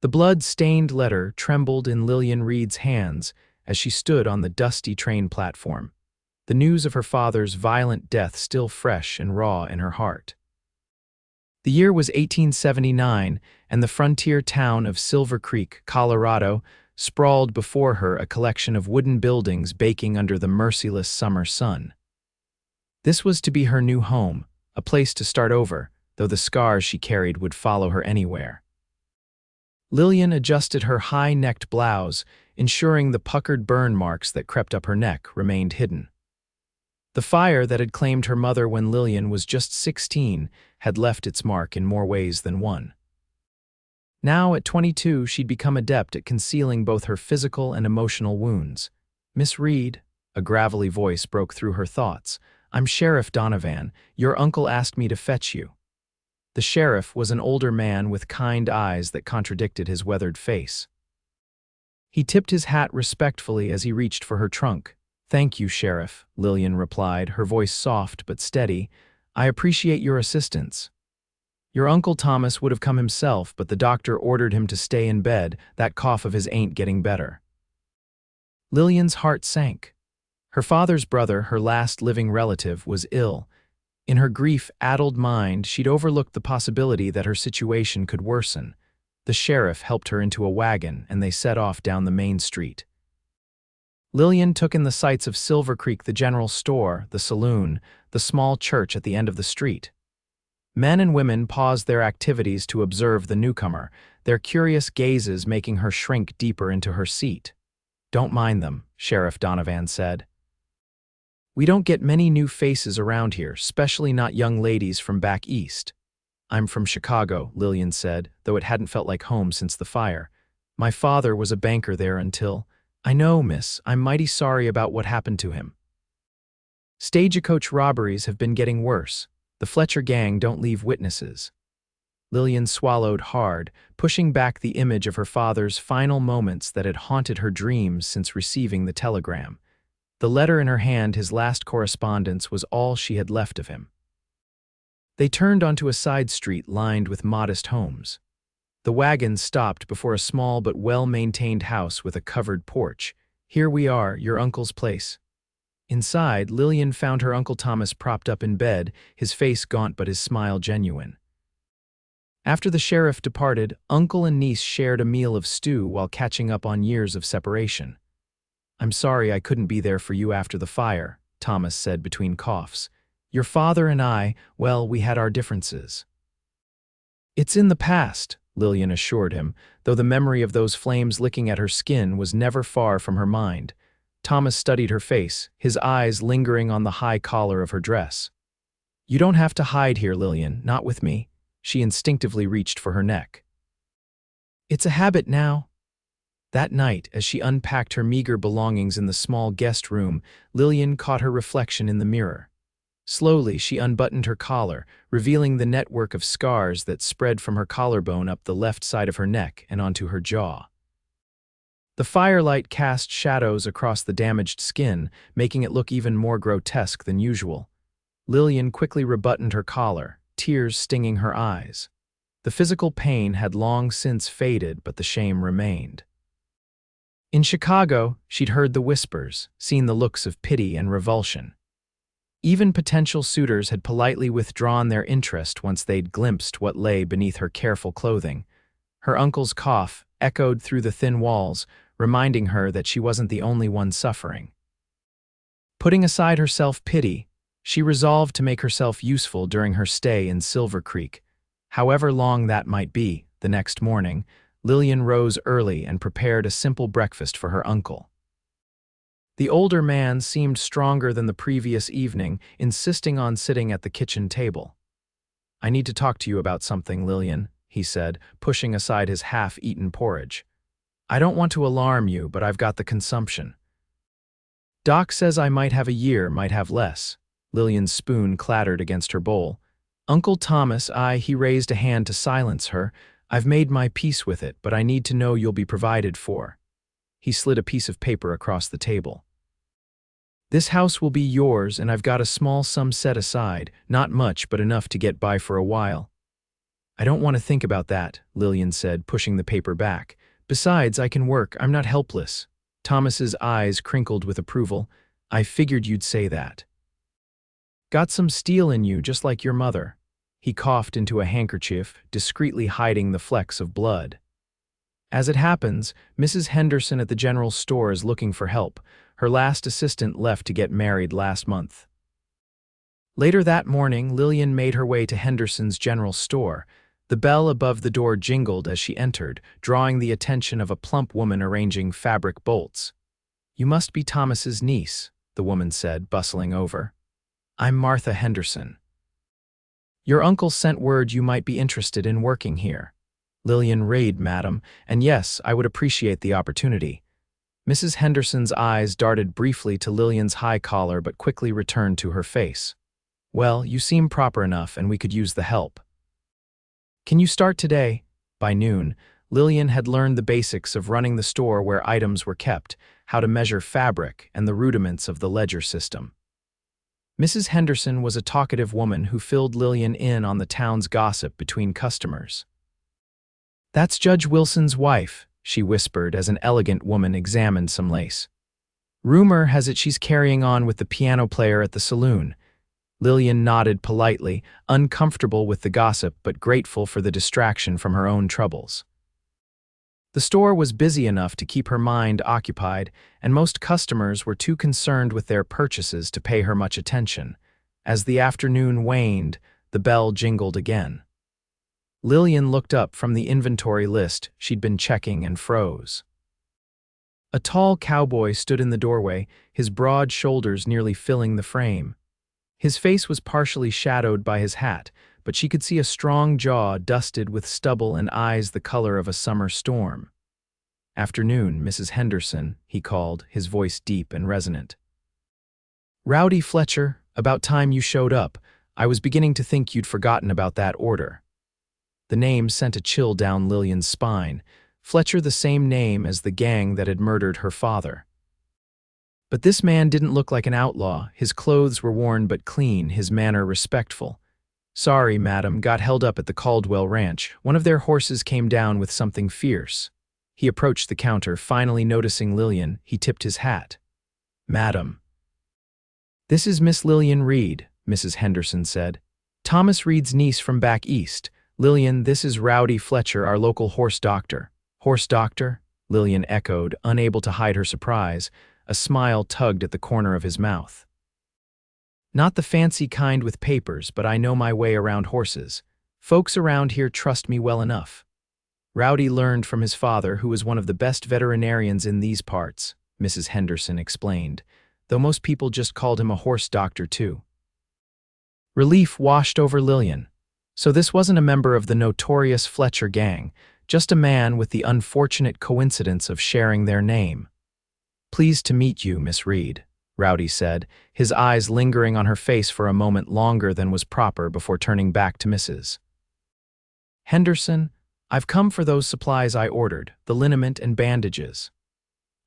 The blood-stained letter trembled in Lillian Reed's hands as she stood on the dusty train platform, the news of her father's violent death still fresh and raw in her heart. The year was 1879, and the frontier town of Silvercreek, Colorado, sprawled before her, a collection of wooden buildings baking under the merciless summer sun. This was to be her new home, a place to start over, though the scars she carried would follow her anywhere. Lillian adjusted her high-necked blouse, ensuring the puckered burn marks that crept up her neck remained hidden. The fire that had claimed her mother when Lillian was just 16 had left its mark in more ways than one. Now, at 22, she'd become adept at concealing both her physical and emotional wounds. "Miss Reed," a gravelly voice broke through her thoughts. "I'm Sheriff Donovan. Your uncle asked me to fetch you." The sheriff was an older man with kind eyes that contradicted his weathered face. He tipped his hat respectfully as he reached for her trunk. "Thank you, Sheriff," Lillian replied, her voice soft but steady. "I appreciate your assistance. Your Uncle Thomas would have come himself, but the doctor ordered him to stay in bed. That cough of his ain't getting better." Lillian's heart sank. Her father's brother, her last living relative, was ill. In her grief-addled mind, she'd overlooked the possibility that her situation could worsen. The sheriff helped her into a wagon, and they set off down the main street. Lillian took in the sights of Silvercreek, the general store, the saloon, the small church at the end of the street. Men and women paused their activities to observe the newcomer, their curious gazes making her shrink deeper into her seat. "Don't mind them," Sheriff Donovan said. "We don't get many new faces around here, especially not young ladies from back east." "I'm from Chicago," Lillian said, though it hadn't felt like home since the fire. "My father was a banker there until—" "I know, miss. I'm mighty sorry about what happened to him." "Stagecoach robberies have been getting worse. The Fletcher gang don't leave witnesses." Lillian swallowed hard, pushing back the image of her father's final moments that had haunted her dreams since receiving the telegram. The letter in her hand, his last correspondence, was all she had left of him. They turned onto a side street lined with modest homes. The wagon stopped before a small but well-maintained house with a covered porch. "Here we are, your uncle's place." Inside, Lillian found her Uncle Thomas propped up in bed, his face gaunt but his smile genuine. After the sheriff departed, uncle and niece shared a meal of stew while catching up on years of separation. "I'm sorry I couldn't be there for you after the fire," Thomas said between coughs. "Your father and I, well, we had our differences." "It's in the past," Lillian assured him, though the memory of those flames licking at her skin was never far from her mind. Thomas studied her face, his eyes lingering on the high collar of her dress. "You don't have to hide here, Lillian, not with me." She instinctively reached for her neck. "It's a habit now." That night, as she unpacked her meager belongings in the small guest room, Lillian caught her reflection in the mirror. Slowly, she unbuttoned her collar, revealing the network of scars that spread from her collarbone up the left side of her neck and onto her jaw. The firelight cast shadows across the damaged skin, making it look even more grotesque than usual. Lillian quickly rebuttoned her collar, tears stinging her eyes. The physical pain had long since faded, but the shame remained. In Chicago, she'd heard the whispers, seen the looks of pity and revulsion. Even potential suitors had politely withdrawn their interest once they'd glimpsed what lay beneath her careful clothing. Her uncle's cough echoed through the thin walls, reminding her that she wasn't the only one suffering. Putting aside her self-pity, she resolved to make herself useful during her stay in Silvercreek. However long that might be, the next morning, Lillian rose early and prepared a simple breakfast for her uncle. The older man seemed stronger than the previous evening, insisting on sitting at the kitchen table. "I need to talk to you about something, Lillian," he said, pushing aside his half-eaten porridge. "I don't want to alarm you, but I've got the consumption." "Doc says I might have a year, might have less." Lillian's spoon clattered against her bowl. "Uncle Thomas, he raised a hand to silence her. "I've made my peace with it, but I need to know you'll be provided for." He slid a piece of paper across the table. "This house will be yours, and I've got a small sum set aside, not much but enough to get by for a while." I don't want to think about that, Lillian said, pushing the paper back. Besides, I can work. I'm not helpless. Thomas's eyes crinkled with approval. I figured you'd say that. Got some steel in you, just like your mother. He coughed into a handkerchief, discreetly hiding the flecks of blood. As it happens, Mrs. Henderson at the general store is looking for help. Her last assistant left to get married last month. Later that morning, Lillian made her way to Henderson's general store. The bell above the door jingled as she entered, drawing the attention of a plump woman arranging fabric bolts. You must be Thomas's niece, the woman said, bustling over. I'm Martha Henderson. Your uncle sent word you might be interested in working here. Lillian Reed, madam, and yes, I would appreciate the opportunity. Mrs. Henderson's eyes darted briefly to Lillian's high collar but quickly returned to her face. Well, you seem proper enough and we could use the help. Can you start today? By noon, Lillian had learned the basics of running the store where items were kept, how to measure fabric, and the rudiments of the ledger system. Mrs. Henderson was a talkative woman who filled Lillian in on the town's gossip between customers. That's Judge Wilson's wife, she whispered as an elegant woman examined some lace. Rumor has it she's carrying on with the piano player at the saloon. Lillian nodded politely, uncomfortable with the gossip but grateful for the distraction from her own troubles. The store was busy enough to keep her mind occupied, and most customers were too concerned with their purchases to pay her much attention. As the afternoon waned, the bell jingled again. Lillian looked up from the inventory list she'd been checking and froze. A tall cowboy stood in the doorway, his broad shoulders nearly filling the frame. His face was partially shadowed by his hat, but she could see a strong jaw dusted with stubble and eyes the color of a summer storm. Afternoon, Mrs. Henderson, he called, his voice deep and resonant. Rowdy Fletcher, about time you showed up. I was beginning to think you'd forgotten about that order. The name sent a chill down Lillian's spine. Fletcher, the same name as the gang that had murdered her father. But this man didn't look like an outlaw. His clothes were worn but clean, his manner respectful. Sorry, madam, got held up at the Caldwell Ranch. One of their horses came down with something fierce. He approached the counter, finally noticing Lillian. He tipped his hat. Madam. This is Miss Lillian Reed, Mrs. Henderson said. Thomas Reed's niece from back east. Lillian, this is Rowdy Fletcher, our local horse doctor. Horse doctor? Lillian echoed, unable to hide her surprise. A smile tugged at the corner of his mouth. Not the fancy kind with papers, but I know my way around horses. Folks around here trust me well enough. Rowdy learned from his father, who was one of the best veterinarians in these parts, Mrs. Henderson explained, though most people just called him a horse doctor too. Relief washed over Lillian. So this wasn't a member of the notorious Fletcher gang, just a man with the unfortunate coincidence of sharing their name. Pleased to meet you, Miss Reed, Rowdy said, his eyes lingering on her face for a moment longer than was proper before turning back to Mrs. Henderson, I've come for those supplies I ordered, the liniment and bandages.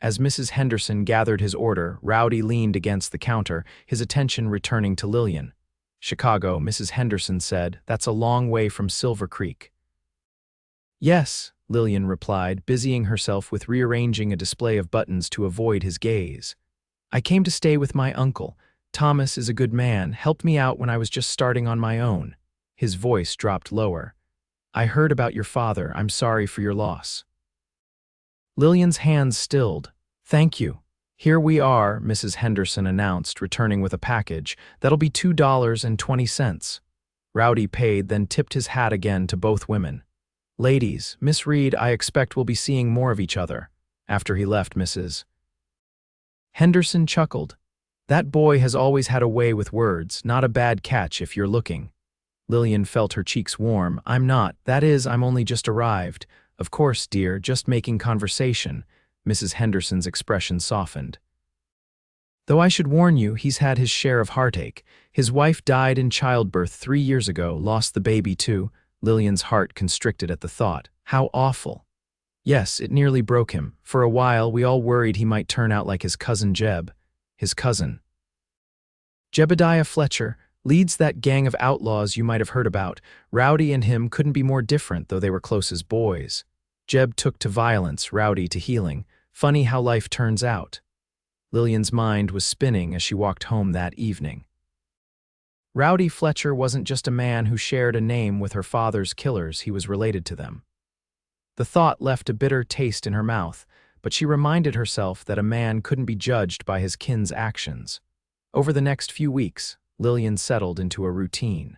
As Mrs. Henderson gathered his order, Rowdy leaned against the counter, his attention returning to Lillian. Chicago, Mrs. Henderson said, that's a long way from Silvercreek. Yes, Lillian replied, busying herself with rearranging a display of buttons to avoid his gaze. I came to stay with my uncle. Thomas is a good man, helped me out when I was just starting on my own. His voice dropped lower. I heard about your father. I'm sorry for your loss. Lillian's hands stilled. Thank you. Here we are, Mrs. Henderson announced, returning with a package. That'll be $2.20. Rowdy paid, then tipped his hat again to both women. Ladies, Miss Reed, I expect we'll be seeing more of each other. After he left, Mrs. Henderson chuckled. That boy has always had a way with words, not a bad catch if you're looking. Lillian felt her cheeks warm. I'm not. That is, I'm only just arrived. Of course, dear, just making conversation. Mrs. Henderson's expression softened. Though I should warn you, he's had his share of heartache. His wife died in childbirth 3 years ago, lost the baby too. Lillian's heart constricted at the thought. How awful. Yes, it nearly broke him. For a while, we all worried he might turn out like his cousin Jeb. His cousin. Jebediah Fletcher, Leads that gang of outlaws you might have heard about. Rowdy and him couldn't be more different, though they were close as boys. Jeb took to violence, Rowdy to healing. Funny how life turns out. Lillian's mind was spinning as she walked home that evening. Rowdy Fletcher wasn't just a man who shared a name with her father's killers, he was related to them. The thought left a bitter taste in her mouth, but she reminded herself that a man couldn't be judged by his kin's actions. Over the next few weeks, Lillian settled into a routine.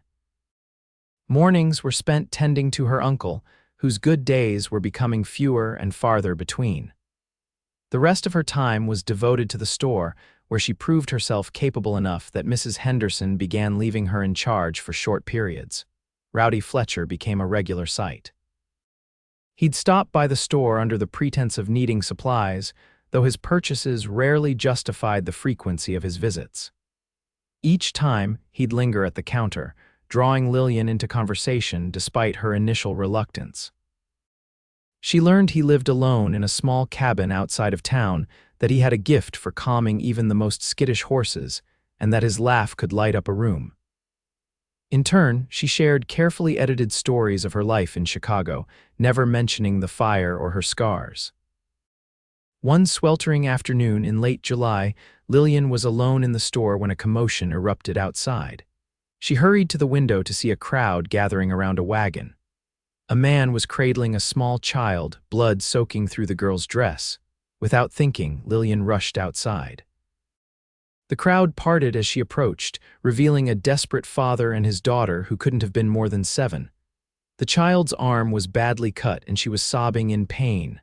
Mornings were spent tending to her uncle, whose good days were becoming fewer and farther between. The rest of her time was devoted to the store, where she proved herself capable enough that Mrs. Henderson began leaving her in charge for short periods. Rowdy Fletcher became a regular sight. He'd stop by the store under the pretense of needing supplies, though his purchases rarely justified the frequency of his visits. Each time, he'd linger at the counter, drawing Lillian into conversation despite her initial reluctance. She learned he lived alone in a small cabin outside of town, that he had a gift for calming even the most skittish horses, and that his laugh could light up a room. In turn, she shared carefully edited stories of her life in Chicago, never mentioning the fire or her scars. One sweltering afternoon in late July, Lillian was alone in the store when a commotion erupted outside. She hurried to the window to see a crowd gathering around a wagon. A man was cradling a small child, blood soaking through the girl's dress. Without thinking, Lillian rushed outside. The crowd parted as she approached, revealing a desperate father and his daughter who couldn't have been more than 7. The child's arm was badly cut and she was sobbing in pain.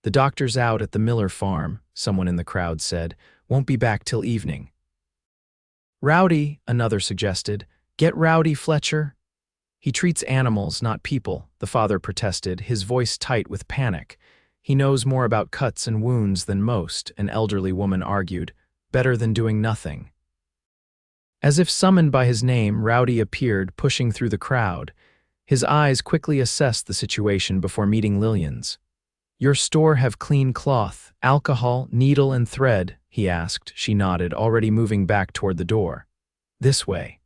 "The doctor's out at the Miller farm," someone in the crowd said. "Won't be back till evening." "Rowdy," another suggested. "Get Rowdy Fletcher." "He treats animals, not people," the father protested, his voice tight with panic. "He knows more about cuts and wounds than most," an elderly woman argued. "Better than doing nothing." As if summoned by his name, Rowdy appeared, pushing through the crowd. His eyes quickly assessed the situation before meeting Lillian's. "Your store have clean cloth, alcohol, needle and thread?" he asked. She nodded, already moving back toward the door. "This way."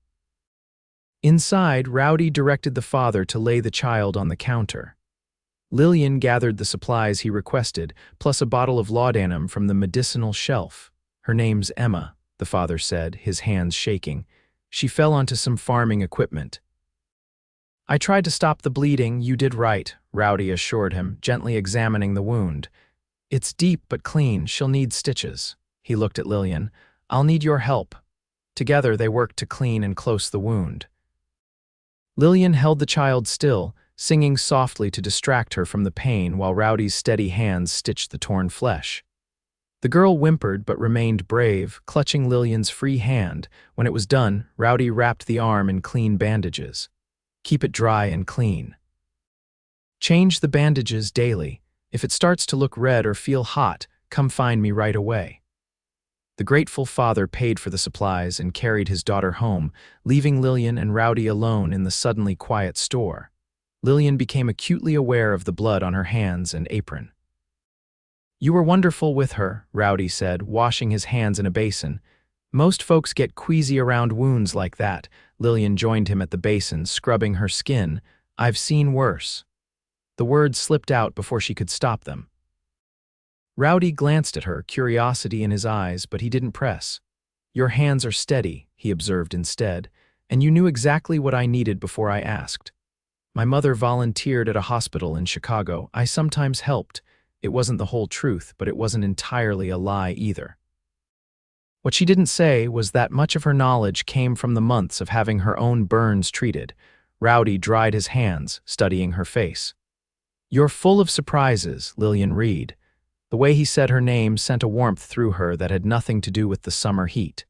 Inside, Rowdy directed the father to lay the child on the counter. Lillian gathered the supplies he requested, plus a bottle of laudanum from the medicinal shelf. "Her name's Emma," the father said, his hands shaking. "She fell onto some farming equipment." "I tried to stop the bleeding, you did right," Rowdy assured him, gently examining the wound. "It's deep but clean, she'll need stitches." He looked at Lillian. "I'll need your help." Together they worked to clean and close the wound. Lillian held the child still, singing softly to distract her from the pain while Rowdy's steady hands stitched the torn flesh. The girl whimpered but remained brave, clutching Lillian's free hand. When it was done, Rowdy wrapped the arm in clean bandages. "Keep it dry and clean. Change the bandages daily. If it starts to look red or feel hot, come find me right away." The grateful father paid for the supplies and carried his daughter home, leaving Lillian and Rowdy alone in the suddenly quiet store. Lillian became acutely aware of the blood on her hands and apron. "You were wonderful with her," Rowdy said, washing his hands in a basin. "Most folks get queasy around wounds like that." Lillian joined him at the basin, scrubbing her skin. "I've seen worse." The words slipped out before she could stop them. Rowdy glanced at her, curiosity in his eyes, but he didn't press. "Your hands are steady," he observed instead, "and you knew exactly what I needed before I asked. My mother volunteered at a hospital in Chicago. I sometimes helped. It wasn't the whole truth, but it wasn't entirely a lie either." What she didn't say was that much of her knowledge came from the months of having her own burns treated. Rowdy dried his hands, studying her face. "You're full of surprises, Lillian Reed." The way he said her name sent a warmth through her that had nothing to do with the summer heat.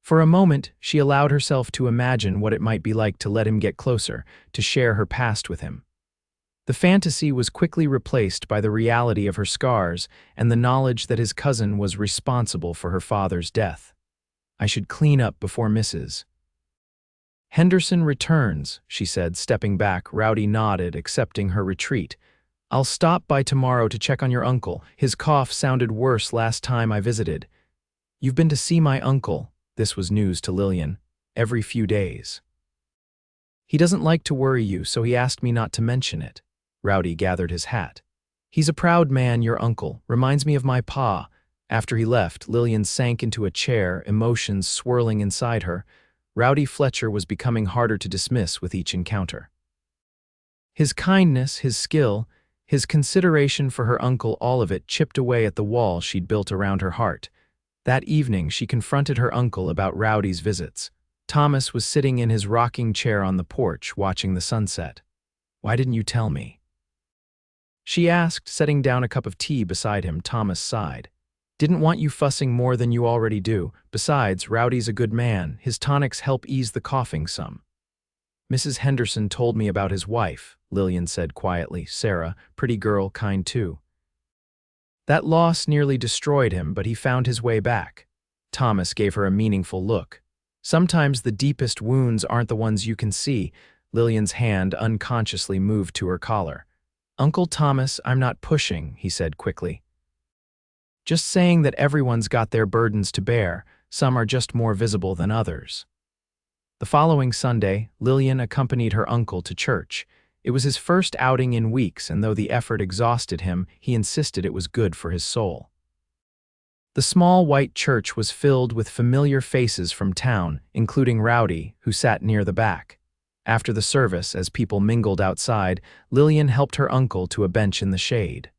For a moment, she allowed herself to imagine what it might be like to let him get closer, to share her past with him. The fantasy was quickly replaced by the reality of her scars and the knowledge that his cousin was responsible for her father's death. "I should clean up before Mrs. Henderson returns," she said, stepping back. Rowdy nodded, accepting her retreat. "I'll stop by tomorrow to check on your uncle. His cough sounded worse last time I visited." "You've been to see my uncle?" This was news to Lillian. every few days. He doesn't like to worry you, so he asked me not to mention it. Rowdy gathered his hat. He's a proud man, your uncle. Reminds me of my pa. After he left, Lillian sank into a chair, emotions swirling inside her. Rowdy Fletcher was becoming harder to dismiss with each encounter. His kindness, his skill, his consideration for her uncle, all of it chipped away at the wall she'd built around her heart. That evening, she confronted her uncle about Rowdy's visits. Thomas was sitting in his rocking chair on the porch, watching the sunset. "Why didn't you tell me?" she asked, setting down a cup of tea beside him. Thomas sighed. "Didn't want you fussing more than you already do. Besides, Rowdy's a good man. His tonics help ease the coughing some." "Mrs. Henderson told me about his wife," Lillian said quietly. "Sarah, pretty girl, kind too." That loss nearly destroyed him, but he found his way back. Thomas gave her a meaningful look. "Sometimes the deepest wounds aren't the ones you can see." Lillian's hand unconsciously moved to her collar. "Uncle Thomas, I'm not pushing," he said quickly. "Just saying that everyone's got their burdens to bear. Some are just more visible than others." The following Sunday, Lillian accompanied her uncle to church. It was his first outing in weeks, and though the effort exhausted him, he insisted it was good for his soul. The small white church was filled with familiar faces from town, including Rowdy, who sat near the back. After the service, as people mingled outside, Lillian helped her uncle to a bench in the shade.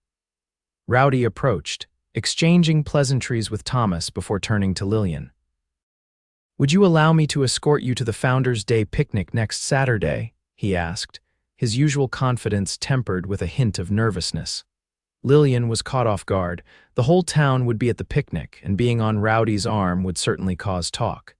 Rowdy approached, exchanging pleasantries with Thomas before turning to Lillian. "Would you allow me to escort you to the Founders' Day picnic next Saturday?" he asked, his usual confidence tempered with a hint of nervousness. Lillian was caught off guard. The whole town would be at the picnic, and being on Rowdy's arm would certainly cause talk.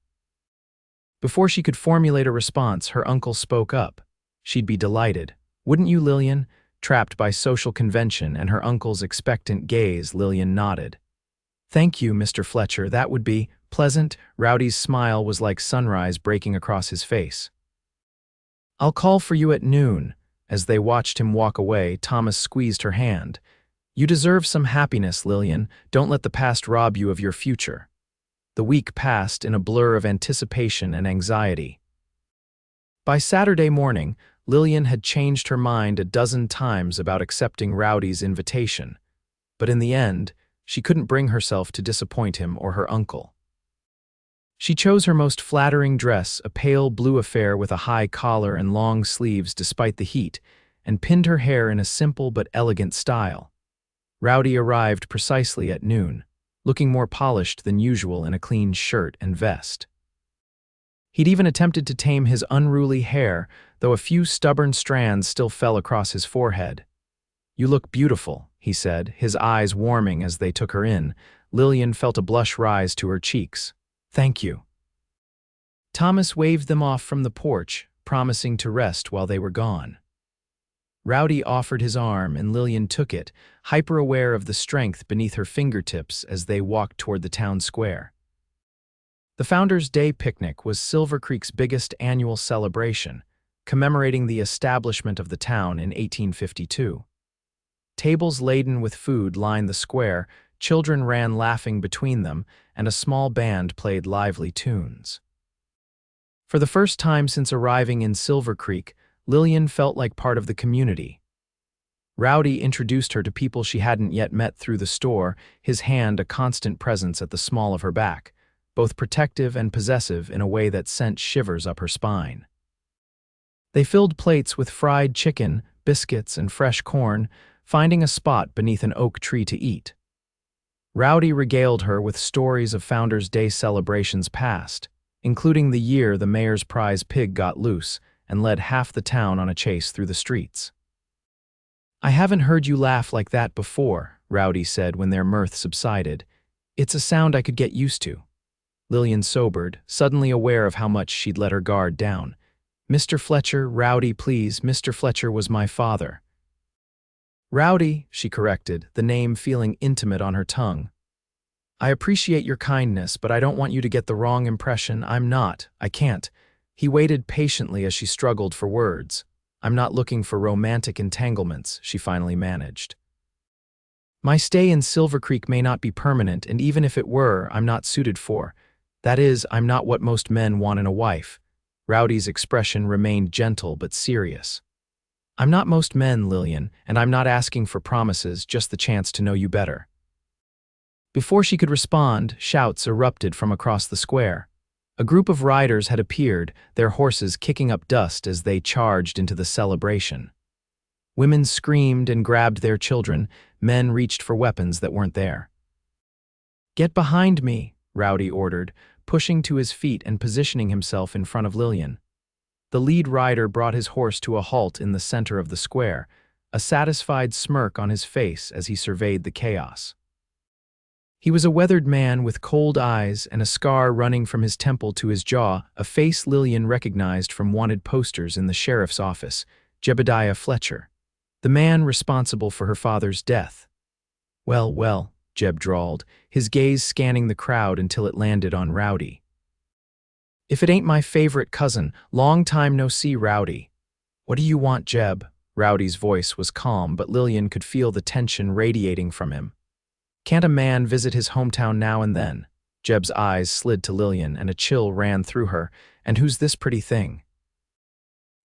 Before she could formulate a response, her uncle spoke up. She'd be delighted. "Wouldn't you, Lillian?" Trapped by social convention and her uncle's expectant gaze, Lillian nodded. "Thank you, Mr. Fletcher, that would be pleasant." Rowdy's smile was like sunrise breaking across his face. "I'll call for you at noon." As they watched him walk away, Thomas squeezed her hand. "You deserve some happiness, Lillian. Don't let the past rob you of your future." The week passed in a blur of anticipation and anxiety. By Saturday morning, Lillian had changed her mind a dozen times about accepting Rowdy's invitation. But in the end, she couldn't bring herself to disappoint him or her uncle. She chose her most flattering dress, a pale blue affair with a high collar and long sleeves despite the heat, and pinned her hair in a simple but elegant style. Rowdy arrived precisely at noon, looking more polished than usual in a clean shirt and vest. He'd even attempted to tame his unruly hair, though a few stubborn strands still fell across his forehead. "You look beautiful," he said, his eyes warming as they took her in. Lillian felt a blush rise to her cheeks. "Thank you." Thomas waved them off from the porch, promising to rest while they were gone. Rowdy offered his arm, and Lillian took it, hyper-aware of the strength beneath her fingertips as they walked toward the town square. The Founders' Day picnic was Silvercreek's biggest annual celebration, commemorating the establishment of the town in 1852. Tables laden with food lined the square, children ran laughing between them, and a small band played lively tunes. For the first time since arriving in Silvercreek, Lillian felt like part of the community. Rowdy introduced her to people she hadn't yet met through the store, his hand a constant presence at the small of her back, both protective and possessive in a way that sent shivers up her spine. They filled plates with fried chicken, biscuits, and fresh corn, finding a spot beneath an oak tree to eat. Rowdy regaled her with stories of Founders' Day celebrations past, including the year the mayor's prize pig got loose and led half the town on a chase through the streets. "I haven't heard you laugh like that before," Rowdy said when their mirth subsided. "It's a sound I could get used to." Lillian sobered, suddenly aware of how much she'd let her guard down. "Mr. Fletcher, Rowdy, please. Mr. Fletcher was my father." "Rowdy," she corrected, the name feeling intimate on her tongue. "I appreciate your kindness, but I don't want you to get the wrong impression. I can't." He waited patiently as she struggled for words. "I'm not looking for romantic entanglements," she finally managed. "My stay in Silvercreek may not be permanent, and even if it were, I'm not suited for." That is, I'm not what most men want in a wife. Rowdy's expression remained gentle but serious. I'm not most men, Lillian, and I'm not asking for promises, just the chance to know you better. Before she could respond, shouts erupted from across the square. A group of riders had appeared, their horses kicking up dust as they charged into the celebration. Women screamed and grabbed their children, men reached for weapons that weren't there. "Get behind me," Rowdy ordered, pushing to his feet and positioning himself in front of Lillian. The lead rider brought his horse to a halt in the center of the square, a satisfied smirk on his face as he surveyed the chaos. He was a weathered man with cold eyes and a scar running from his temple to his jaw, a face Lillian recognized from wanted posters in the sheriff's office, Rowdy Fletcher, the man responsible for her father's death. "Well, well," Jeb drawled, his gaze scanning the crowd until it landed on Rowdy. "If it ain't my favorite cousin, long time no see, Rowdy." "What do you want, Jeb?" Rowdy's voice was calm, but Lillian could feel the tension radiating from him. "Can't a man visit his hometown now and then?" Jeb's eyes slid to Lillian, and a chill ran through her. "And who's this pretty thing?"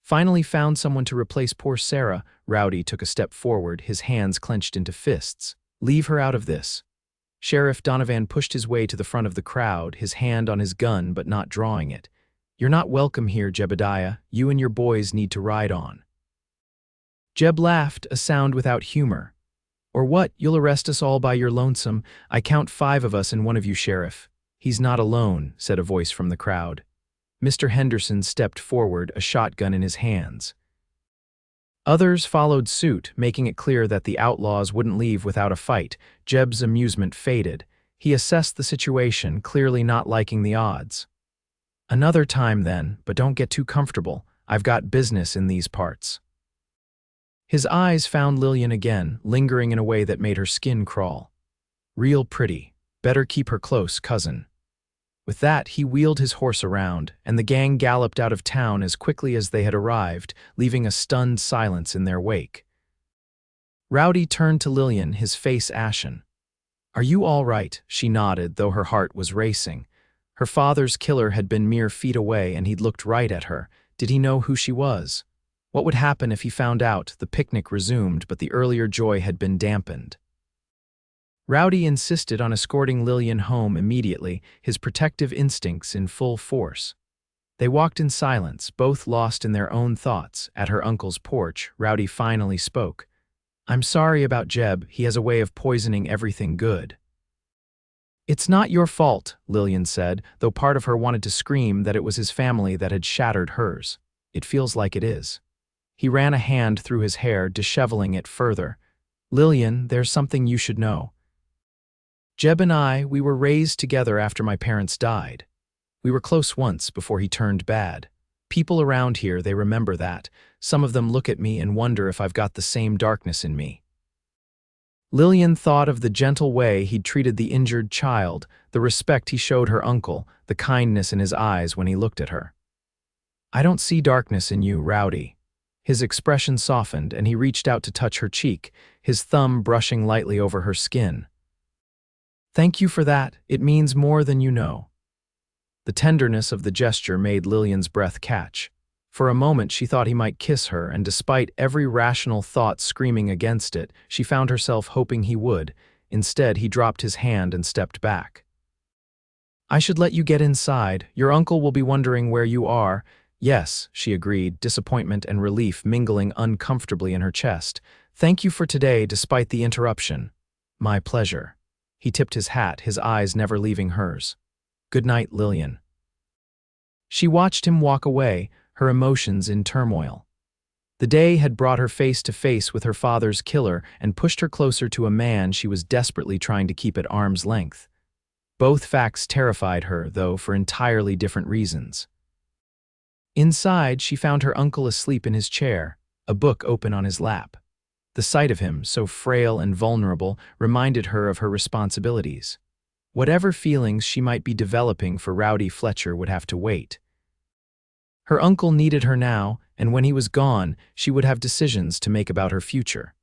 "Finally found someone to replace poor Sarah." Rowdy took a step forward, his hands clenched into fists. "Leave her out of this." Sheriff Donovan pushed his way to the front of the crowd, his hand on his gun but not drawing it. "You're not welcome here, Jebediah. You and your boys need to ride on." Jeb laughed, a sound without humor. "Or what? You'll arrest us all by your lonesome. I count 5 of us and one of you, Sheriff." "He's not alone," said a voice from the crowd. Mr. Henderson stepped forward, a shotgun in his hands. Others followed suit, making it clear that the outlaws wouldn't leave without a fight. Jeb's amusement faded. He assessed the situation, clearly not liking the odds. "Another time then, but don't get too comfortable. I've got business in these parts." His eyes found Lillian again, lingering in a way that made her skin crawl. "Real pretty. Better keep her close, cousin." With that, he wheeled his horse around, and the gang galloped out of town as quickly as they had arrived, leaving a stunned silence in their wake. Rowdy turned to Lillian, his face ashen. "Are you all right?" She nodded, though her heart was racing. Her father's killer had been mere feet away, and he'd looked right at her. Did he know who she was? What would happen if he found out? The picnic resumed, but the earlier joy had been dampened. Rowdy insisted on escorting Lillian home immediately, his protective instincts in full force. They walked in silence, both lost in their own thoughts. At her uncle's porch, Rowdy finally spoke. "I'm sorry about Jeb. He has a way of poisoning everything good." "It's not your fault," Lillian said, though part of her wanted to scream that it was his family that had shattered hers. "It feels like it is." He ran a hand through his hair, disheveling it further. "Lillian, there's something you should know. Jeb and I, we were raised together after my parents died. We were close once before he turned bad. People around here, they remember that. Some of them look at me and wonder if I've got the same darkness in me." Lillian thought of the gentle way he'd treated the injured child, the respect he showed her uncle, the kindness in his eyes when he looked at her. "I don't see darkness in you, Rowdy." His expression softened, and he reached out to touch her cheek, his thumb brushing lightly over her skin. "Thank you for that. It means more than you know." The tenderness of the gesture made Lillian's breath catch. For a moment she thought he might kiss her, and despite every rational thought screaming against it, she found herself hoping he would. Instead, he dropped his hand and stepped back. "I should let you get inside. Your uncle will be wondering where you are." "Yes," she agreed, disappointment and relief mingling uncomfortably in her chest. "Thank you for today, despite the interruption." "My pleasure." He tipped his hat, his eyes never leaving hers. "Good night, Lillian." She watched him walk away, her emotions in turmoil. The day had brought her face to face with her father's killer and pushed her closer to a man she was desperately trying to keep at arm's length. Both facts terrified her, though, for entirely different reasons. Inside, she found her uncle asleep in his chair, a book open on his lap. The sight of him, so frail and vulnerable, reminded her of her responsibilities. Whatever feelings she might be developing for Rowdy Fletcher would have to wait. Her uncle needed her now, and when he was gone, she would have decisions to make about her future.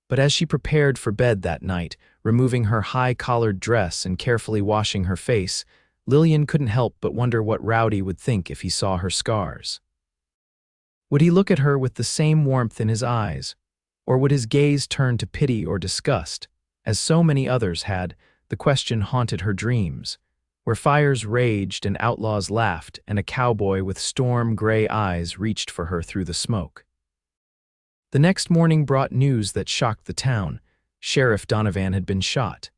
But as she prepared for bed that night, removing her high-collared dress and carefully washing her face, Lillian couldn't help but wonder what Rowdy would think if he saw her scars. Would he look at her with the same warmth in his eyes, or would his gaze turn to pity or disgust? As so many others had, the question haunted her dreams, where fires raged and outlaws laughed and a cowboy with storm-gray eyes reached for her through the smoke. The next morning brought news that shocked the town. Sheriff Donovan had been shot.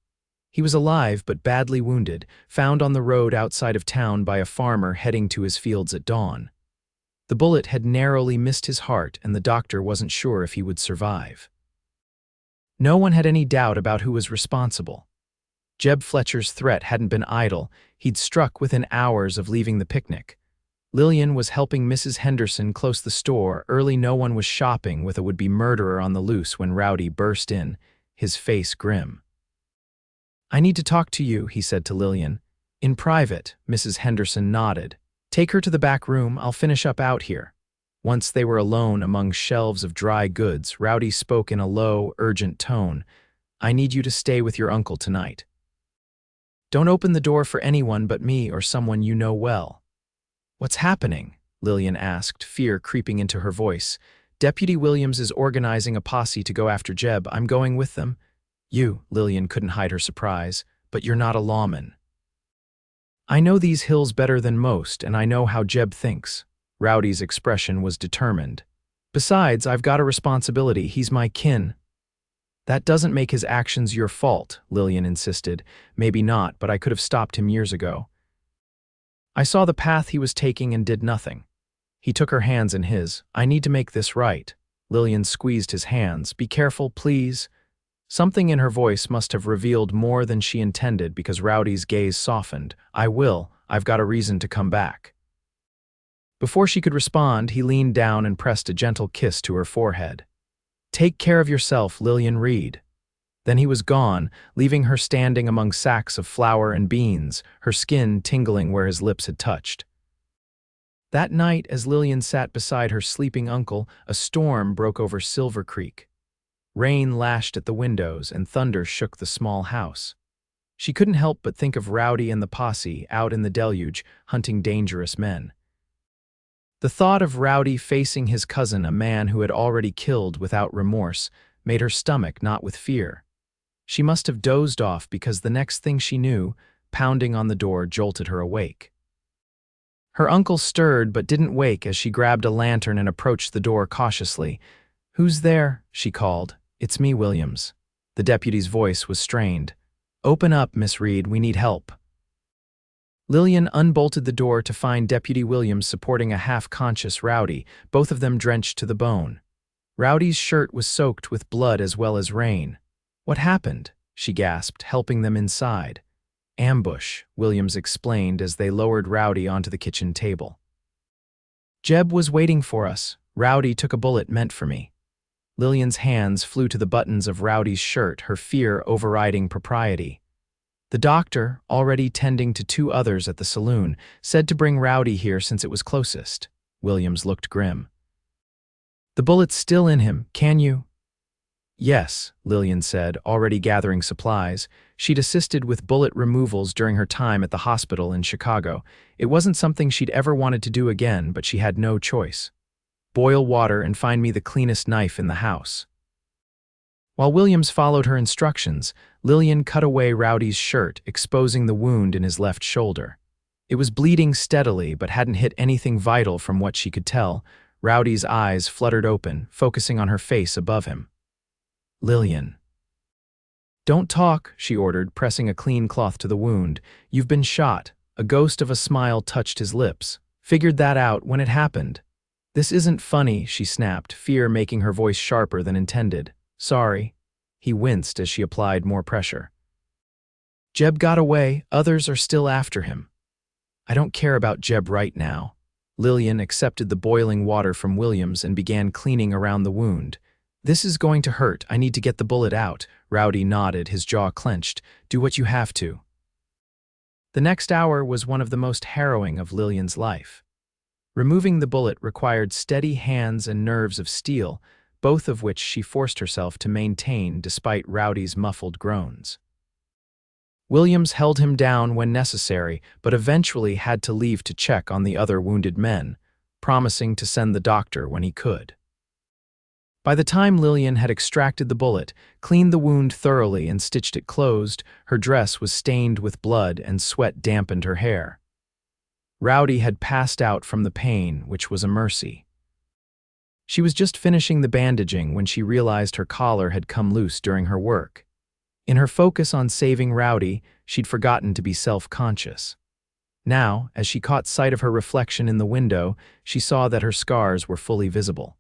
He was alive but badly wounded, found on the road outside of town by a farmer heading to his fields at dawn. The bullet had narrowly missed his heart, and the doctor wasn't sure if he would survive. No one had any doubt about who was responsible. Jeb Fletcher's threat hadn't been idle. He'd struck within hours of leaving the picnic. Lillian was helping Mrs. Henderson close the store early. No one was shopping with a would-be murderer on the loose when Rowdy burst in, his face grim. "I need to talk to you," he said to Lillian. "In private," Mrs. Henderson nodded. "Take her to the back room, I'll finish up out here." Once they were alone among shelves of dry goods, Rowdy spoke in a low, urgent tone. "I need you to stay with your uncle tonight. Don't open the door for anyone but me or someone you know well." "What's happening?" Lillian asked, fear creeping into her voice. "Deputy Williams is organizing a posse to go after Jeb. I'm going with them." "You," Lillian couldn't hide her surprise, "but you're not a lawman." "I know these hills better than most, and I know how Jeb thinks." Rowdy's expression was determined. "Besides, I've got a responsibility. He's my kin." "That doesn't make his actions your fault," Lillian insisted. "Maybe not, but I could have stopped him years ago. I saw the path he was taking and did nothing." He took her hands in his. "I need to make this right." Lillian squeezed his hands. "Be careful, please." Something in her voice must have revealed more than she intended because Rowdy's gaze softened. "I will. I've got a reason to come back." Before she could respond, he leaned down and pressed a gentle kiss to her forehead. "Take care of yourself, Lillian Reed." Then he was gone, leaving her standing among sacks of flour and beans, her skin tingling where his lips had touched. That night, as Lillian sat beside her sleeping uncle, a storm broke over Silvercreek. Rain lashed at the windows and thunder shook the small house. She couldn't help but think of Rowdy and the posse out in the deluge, hunting dangerous men. The thought of Rowdy facing his cousin, a man who had already killed without remorse, made her stomach knot with fear. She must have dozed off because the next thing she knew, pounding on the door jolted her awake. Her uncle stirred but didn't wake as she grabbed a lantern and approached the door cautiously. "Who's there?" she called. "It's me, Williams." The deputy's voice was strained. "Open up, Miss Reed, we need help." Lillian unbolted the door to find Deputy Williams supporting a half-conscious Rowdy, both of them drenched to the bone. Rowdy's shirt was soaked with blood as well as rain. "What happened?" she gasped, helping them inside. "Ambush," Williams explained as they lowered Rowdy onto the kitchen table. "Jeb was waiting for us. Rowdy took a bullet meant for me." Lillian's hands flew to the buttons of Rowdy's shirt, her fear overriding propriety. The doctor, already tending to two others at the saloon, said to bring Rowdy here since it was closest. Williams looked grim. "The bullet's still in him, can you?" "Yes," Lillian said, already gathering supplies. She'd assisted with bullet removals during her time at the hospital in Chicago. It wasn't something she'd ever wanted to do again, but she had no choice. "Boil water and find me the cleanest knife in the house." While Williams followed her instructions, Lillian cut away Rowdy's shirt, exposing the wound in his left shoulder. It was bleeding steadily but hadn't hit anything vital from what she could tell. Rowdy's eyes fluttered open, focusing on her face above him. "Lillian." "Don't talk," she ordered, pressing a clean cloth to the wound. "You've been shot." A ghost of a smile touched his lips. "Figured that out when it happened." "This isn't funny," she snapped, fear making her voice sharper than intended. "Sorry." He winced as she applied more pressure. "Jeb got away. Others are still after him." "I don't care about Jeb right now." Lillian accepted the boiling water from Williams and began cleaning around the wound. "This is going to hurt. I need to get the bullet out." Rowdy nodded, his jaw clenched. "Do what you have to." The next hour was one of the most harrowing of Lillian's life. Removing the bullet required steady hands and nerves of steel, both of which she forced herself to maintain despite Rowdy's muffled groans. Williams held him down when necessary, but eventually had to leave to check on the other wounded men, promising to send the doctor when he could. By the time Lillian had extracted the bullet, cleaned the wound thoroughly and stitched it closed, her dress was stained with blood and sweat dampened her hair. Rowdy had passed out from the pain, which was a mercy. She was just finishing the bandaging when she realized her collar had come loose during her work. In her focus on saving Rowdy, she'd forgotten to be self-conscious. Now, as she caught sight of her reflection in the window, she saw that her scars were fully visible.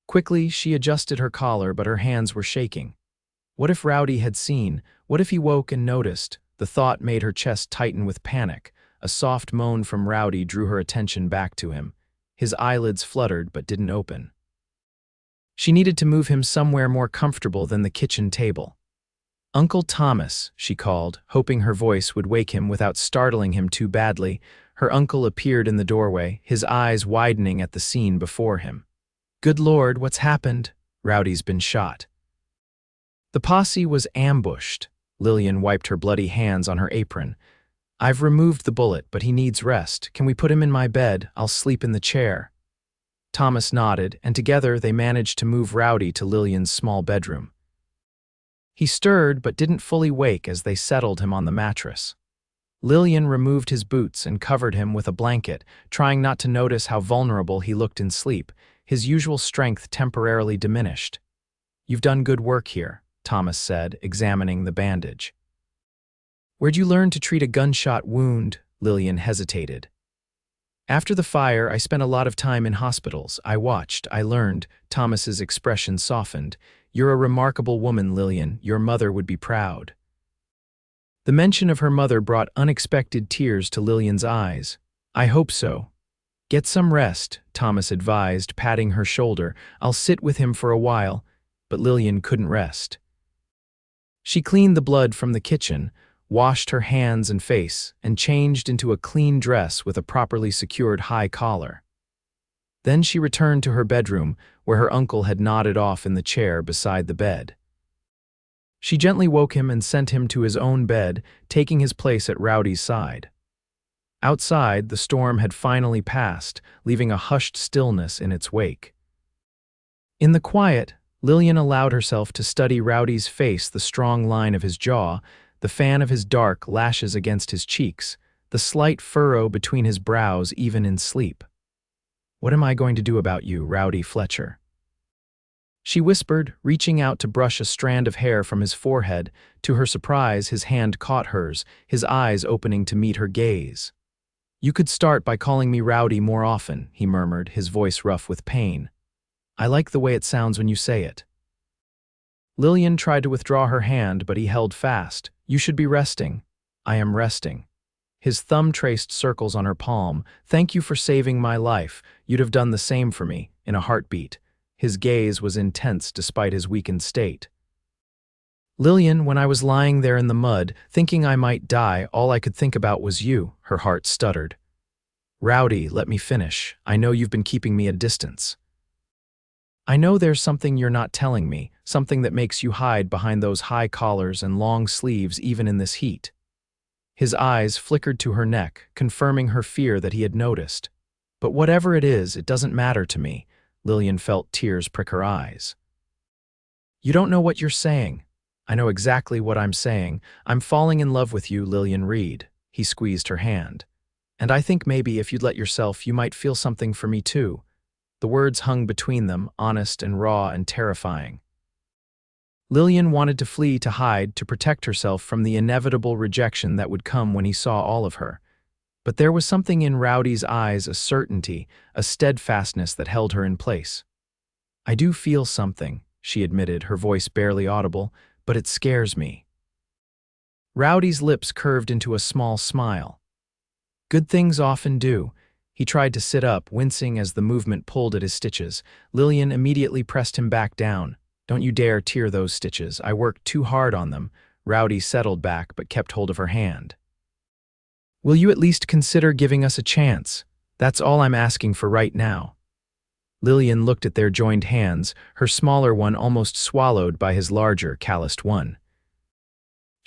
Quickly, she adjusted her collar, but her hands were shaking. What if Rowdy had seen? What if he woke and noticed? The thought made her chest tighten with panic. A soft moan from Rowdy drew her attention back to him. His eyelids fluttered but didn't open. She needed to move him somewhere more comfortable than the kitchen table. "Uncle Thomas," she called, hoping her voice would wake him without startling him too badly. Her uncle appeared in the doorway, his eyes widening at the scene before him. "Good Lord, what's happened?" "Rowdy's been shot." The posse was ambushed. Lillian wiped her bloody hands on her apron. "I've removed the bullet, but he needs rest. Can we put him in my bed? I'll sleep in the chair." Thomas nodded, and together they managed to move Rowdy to Lillian's small bedroom. He stirred but didn't fully wake as they settled him on the mattress. Lillian removed his boots and covered him with a blanket, trying not to notice how vulnerable he looked in sleep. His usual strength temporarily diminished. "You've done good work here," Thomas said, examining the bandage. "Where'd you learn to treat a gunshot wound?" Lillian hesitated. "After the fire, I spent a lot of time in hospitals. I watched, I learned." Thomas's expression softened. "You're a remarkable woman, Lillian. Your mother would be proud." The mention of her mother brought unexpected tears to Lillian's eyes. "I hope so." "Get some rest," Thomas advised, patting her shoulder. "I'll sit with him for a while." But Lillian couldn't rest. She cleaned the blood from the kitchen, washed her hands and face, and changed into a clean dress with a properly secured high collar. Then she returned to her bedroom, where her uncle had nodded off in the chair beside the bed. She gently woke him and sent him to his own bed, taking his place at Rowdy's side. Outside, the storm had finally passed, leaving a hushed stillness in its wake. In the quiet, Lillian allowed herself to study Rowdy's face, the strong line of his jaw, the fan of his dark lashes against his cheeks, the slight furrow between his brows even in sleep. "What am I going to do about you, Rowdy Fletcher?" she whispered, reaching out to brush a strand of hair from his forehead. To her surprise, his hand caught hers, his eyes opening to meet her gaze. "You could start by calling me Rowdy more often," he murmured, his voice rough with pain. "I like the way it sounds when you say it." Lillian tried to withdraw her hand, but he held fast. "You should be resting." "I am resting." His thumb traced circles on her palm. "Thank you for saving my life. You'd have done the same for me," in a heartbeat. His gaze was intense despite his weakened state. "Lillian, when I was lying there in the mud, thinking I might die, all I could think about was you," her heart stuttered. "Rowdy, let me finish. I know you've been keeping me at a distance. I know there's something you're not telling me, something that makes you hide behind those high collars and long sleeves even in this heat." His eyes flickered to her neck, confirming her fear that he had noticed. "But whatever it is, it doesn't matter to me." Lillian felt tears prick her eyes. "You don't know what you're saying." "I know exactly what I'm saying. I'm falling in love with you, Lillian Reed." He squeezed her hand. "And I think maybe if you'd let yourself, you might feel something for me too." The words hung between them, honest and raw and terrifying. Lillian wanted to flee, to hide, to protect herself from the inevitable rejection that would come when he saw all of her. But there was something in Rowdy's eyes, a certainty, a steadfastness that held her in place. "I do feel something," she admitted, her voice barely audible, "but it scares me." Rowdy's lips curved into a small smile. "Good things often do." He tried to sit up, wincing as the movement pulled at his stitches. Lillian immediately pressed him back down. "Don't you dare tear those stitches. I worked too hard on them." Rowdy settled back but kept hold of her hand. "Will you at least consider giving us a chance? That's all I'm asking for right now." Lillian looked at their joined hands, her smaller one almost swallowed by his larger, calloused one.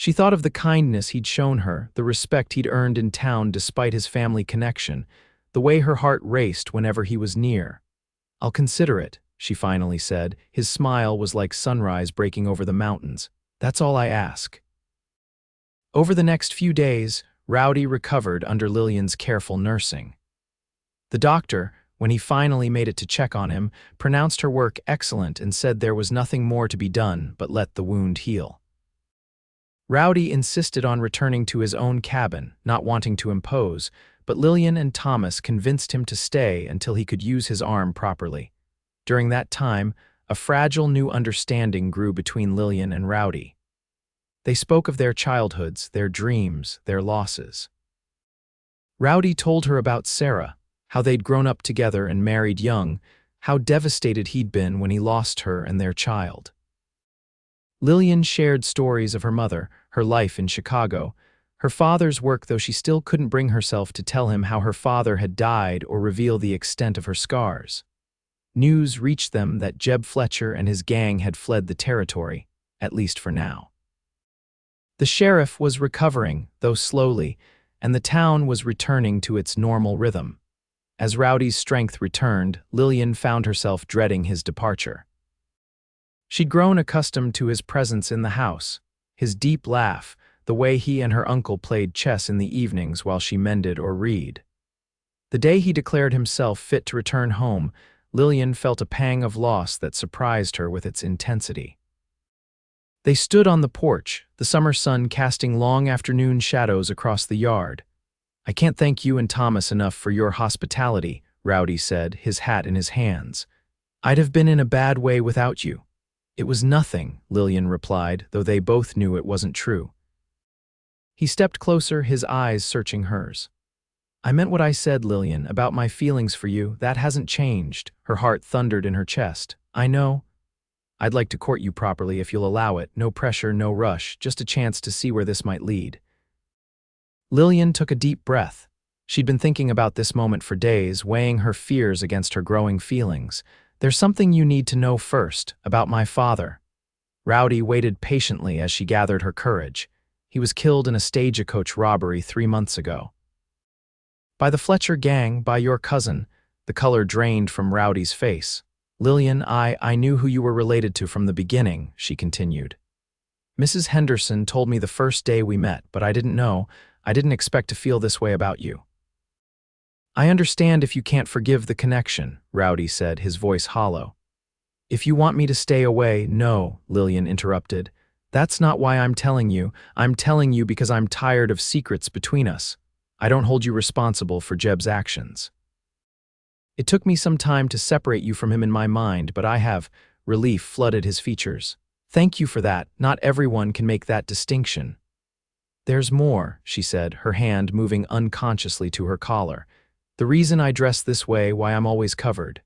She thought of the kindness he'd shown her, the respect he'd earned in town despite his family connection, the way her heart raced whenever he was near. "I'll consider it," she finally said. His smile was like sunrise breaking over the mountains. "That's all I ask." Over the next few days, Rowdy recovered under Lillian's careful nursing. The doctor, when he finally made it to check on him, pronounced her work excellent and said there was nothing more to be done but let the wound heal. Rowdy insisted on returning to his own cabin, not wanting to impose, but Lillian and Thomas convinced him to stay until he could use his arm properly. During that time, a fragile new understanding grew between Lillian and Rowdy. They spoke of their childhoods, their dreams, their losses. Rowdy told her about Sarah, how they'd grown up together and married young, how devastated he'd been when he lost her and their child. Lillian shared stories of her mother, her life in Chicago, her father's work, though she still couldn't bring herself to tell him how her father had died or reveal the extent of her scars. News reached them that Jeb Fletcher and his gang had fled the territory, at least for now. The sheriff was recovering, though slowly, and the town was returning to its normal rhythm. As Rowdy's strength returned, Lillian found herself dreading his departure. She'd grown accustomed to his presence in the house, his deep laugh, the way he and her uncle played chess in the evenings while she mended or read. The day he declared himself fit to return home, Lillian felt a pang of loss that surprised her with its intensity. They stood on the porch, the summer sun casting long afternoon shadows across the yard. "I can't thank you and Thomas enough for your hospitality," Rowdy said, his hat in his hands. "I'd have been in a bad way without you." "It was nothing," Lillian replied, though they both knew it wasn't true. He stepped closer, his eyes searching hers. "I meant what I said, Lillian, about my feelings for you. That hasn't changed." Her heart thundered in her chest. "I know. I'd like to court you properly if you'll allow it. No pressure, no rush, just a chance to see where this might lead." Lillian took a deep breath. She'd been thinking about this moment for days, weighing her fears against her growing feelings. "There's something you need to know first, about my father." Rowdy waited patiently as she gathered her courage. "He was killed in a stagecoach robbery 3 months ago." "By the Fletcher gang, by your cousin." The color drained from Rowdy's face. "Lillian, I knew who you were related to from the beginning," she continued. "Mrs. Henderson told me the first day we met, but I didn't expect to feel this way about you." "I understand if you can't forgive the connection," Rowdy said, his voice hollow. "If you want me to stay away—" "No," Lillian interrupted. "That's not why I'm telling you. I'm telling you because I'm tired of secrets between us. I don't hold you responsible for Jeb's actions. It took me some time to separate you from him in my mind, but I have." Relief flooded his features. "Thank you for that. Not everyone can make that distinction." "There's more," she said, her hand moving unconsciously to her collar. "The reason I dress this way, why I'm always covered."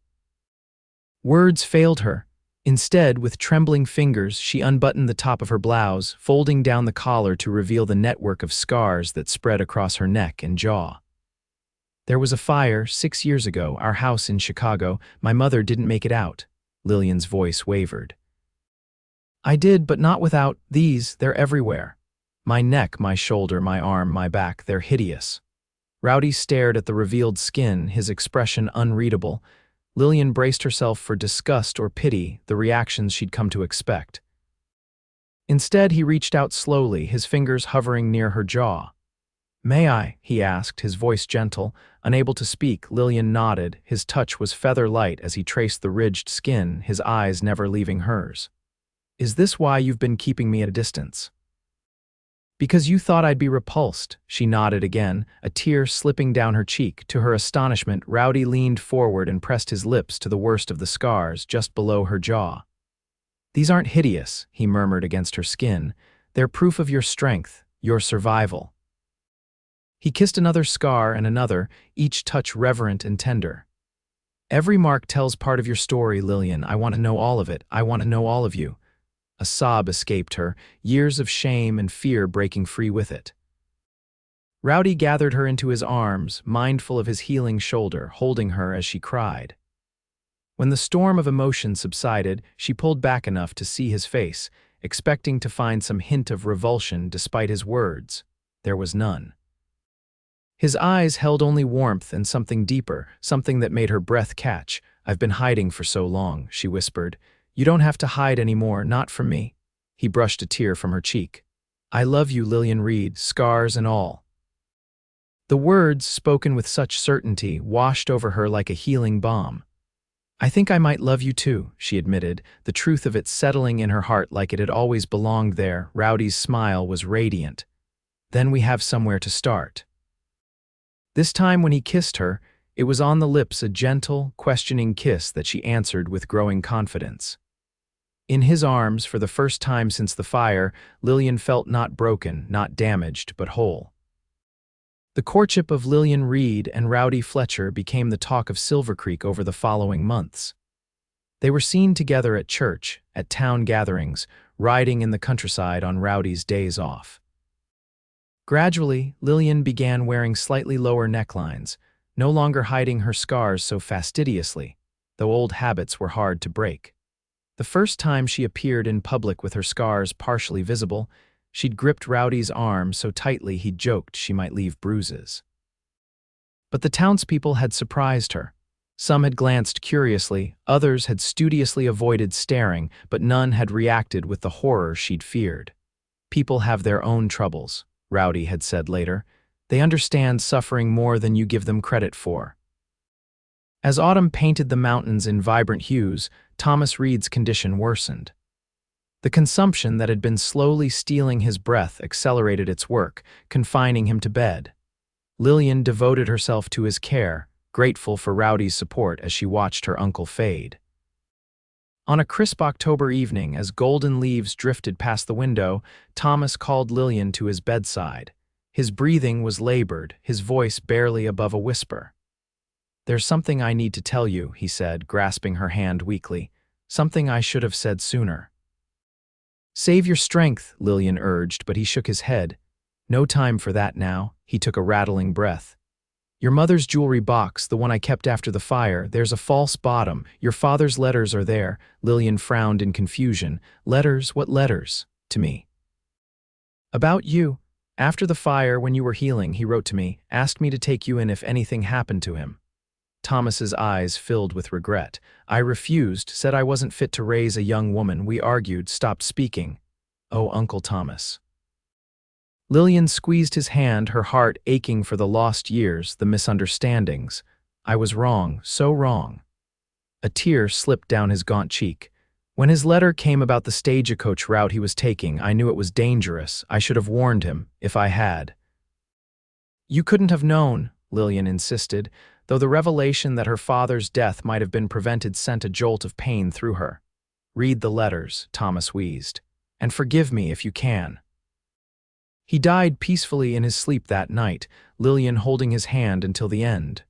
Words failed her. Instead, with trembling fingers, she unbuttoned the top of her blouse, folding down the collar to reveal the network of scars that spread across her neck and jaw. "There was a fire 6 years ago, our house in Chicago. My mother didn't make it out." Lillian's voice wavered. "I did, but not without these. They're everywhere. My neck, my shoulder, my arm, my back, they're hideous." Rowdy stared at the revealed skin, his expression unreadable. Lillian braced herself for disgust or pity, the reactions she'd come to expect. Instead, he reached out slowly, his fingers hovering near her jaw. "May I?" he asked, his voice gentle. Unable to speak, Lillian nodded. His touch was feather-light as he traced the ridged skin, his eyes never leaving hers. "Is this why you've been keeping me at a distance?" "Because you thought I'd be repulsed." She nodded again, a tear slipping down her cheek. To her astonishment, Rowdy leaned forward and pressed his lips to the worst of the scars, just below her jaw. "These aren't hideous," he murmured against her skin. "They're proof of your strength, your survival." He kissed another scar and another, each touch reverent and tender. "Every mark tells part of your story, Lillian. I want to know all of it. I want to know all of you." A sob escaped her, years of shame and fear breaking free with it. Rowdy gathered her into his arms, mindful of his healing shoulder, holding her as she cried. When the storm of emotion subsided, she pulled back enough to see his face, expecting to find some hint of revulsion despite his words. There was none. His eyes held only warmth and something deeper, something that made her breath catch. "I've been hiding for so long," she whispered. "You don't have to hide anymore, not from me." He brushed a tear from her cheek. "I love you, Lillian Reed, scars and all." The words, spoken with such certainty, washed over her like a healing balm. "I think I might love you too," she admitted, the truth of it settling in her heart like it had always belonged there. Rowdy's smile was radiant. "Then we have somewhere to start." This time when he kissed her, it was on the lips, a gentle, questioning kiss that she answered with growing confidence. In his arms, for the first time since the fire, Lillian felt not broken, not damaged, but whole. The courtship of Lillian Reed and Rowdy Fletcher became the talk of Silvercreek over the following months. They were seen together at church, at town gatherings, riding in the countryside on Rowdy's days off. Gradually, Lillian began wearing slightly lower necklines, no longer hiding her scars so fastidiously, though old habits were hard to break. The first time she appeared in public with her scars partially visible, she'd gripped Rowdy's arm so tightly he'd joked she might leave bruises. But the townspeople had surprised her. Some had glanced curiously, others had studiously avoided staring, but none had reacted with the horror she'd feared. "People have their own troubles," Rowdy had said later. "They understand suffering more than you give them credit for." As autumn painted the mountains in vibrant hues, Thomas Reed's condition worsened. The consumption that had been slowly stealing his breath accelerated its work, confining him to bed. Lillian devoted herself to his care, grateful for Rowdy's support as she watched her uncle fade. On a crisp October evening, as golden leaves drifted past the window, Thomas called Lillian to his bedside. His breathing was labored, his voice barely above a whisper. "There's something I need to tell you," he said, grasping her hand weakly. "Something I should have said sooner." "Save your strength," Lillian urged, but he shook his head. "No time for that now." He took a rattling breath. "Your mother's jewelry box, the one I kept after the fire, there's a false bottom. Your father's letters are there." Lillian frowned in confusion. "Letters? What letters? To me?" "About you. After the fire, when you were healing, he wrote to me, asked me to take you in if anything happened to him." Thomas's eyes filled with regret. "I refused, said I wasn't fit to raise a young woman. We argued, stopped speaking." "Oh, Uncle Thomas." Lillian squeezed his hand, her heart aching for the lost years, the misunderstandings. "I was wrong, so wrong." A tear slipped down his gaunt cheek. "When his letter came about the stagecoach route he was taking, I knew it was dangerous. I should have warned him, if I had." "You couldn't have known," Lillian insisted, though the revelation that her father's death might have been prevented sent a jolt of pain through her. "Read the letters," Thomas wheezed, "and forgive me if you can." He died peacefully in his sleep that night, Lillian holding his hand until the end.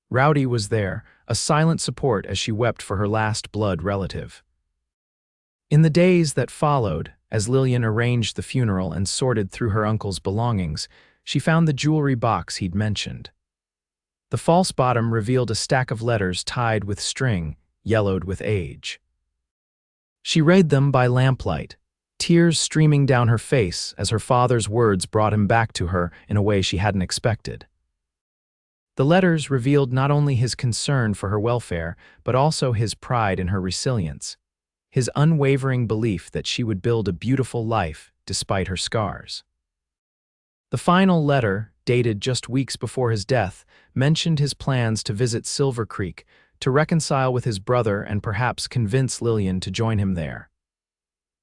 Rowdy was there, a silent support as she wept for her last blood relative. In the days that followed, as Lillian arranged the funeral and sorted through her uncle's belongings, she found the jewelry box he'd mentioned. The false bottom revealed a stack of letters tied with string, yellowed with age. She read them by lamplight, tears streaming down her face as her father's words brought him back to her in a way she hadn't expected. The letters revealed not only his concern for her welfare, but also his pride in her resilience, his unwavering belief that she would build a beautiful life despite her scars. The final letter, dated just weeks before his death, mentioned his plans to visit Silvercreek, to reconcile with his brother and perhaps convince Lillian to join him there.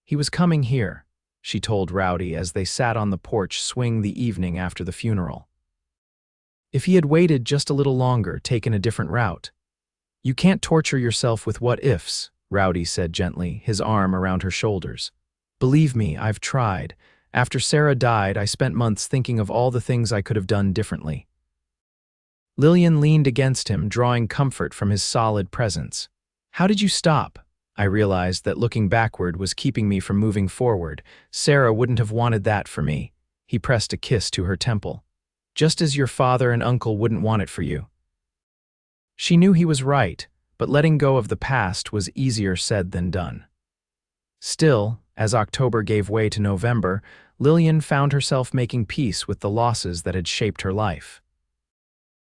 "He was coming here," she told Rowdy as they sat on the porch swing the evening after the funeral. "If he had waited just a little longer, taken a different route." "You can't torture yourself with what-ifs," Rowdy said gently, his arm around her shoulders. "Believe me, I've tried. After Sarah died, I spent months thinking of all the things I could have done differently." Lillian leaned against him, drawing comfort from his solid presence. "How did you stop?" "I realized that looking backward was keeping me from moving forward. Sarah wouldn't have wanted that for me." He pressed a kiss to her temple. "Just as your father and uncle wouldn't want it for you." She knew he was right, but letting go of the past was easier said than done. Still, as October gave way to November, Lillian found herself making peace with the losses that had shaped her life.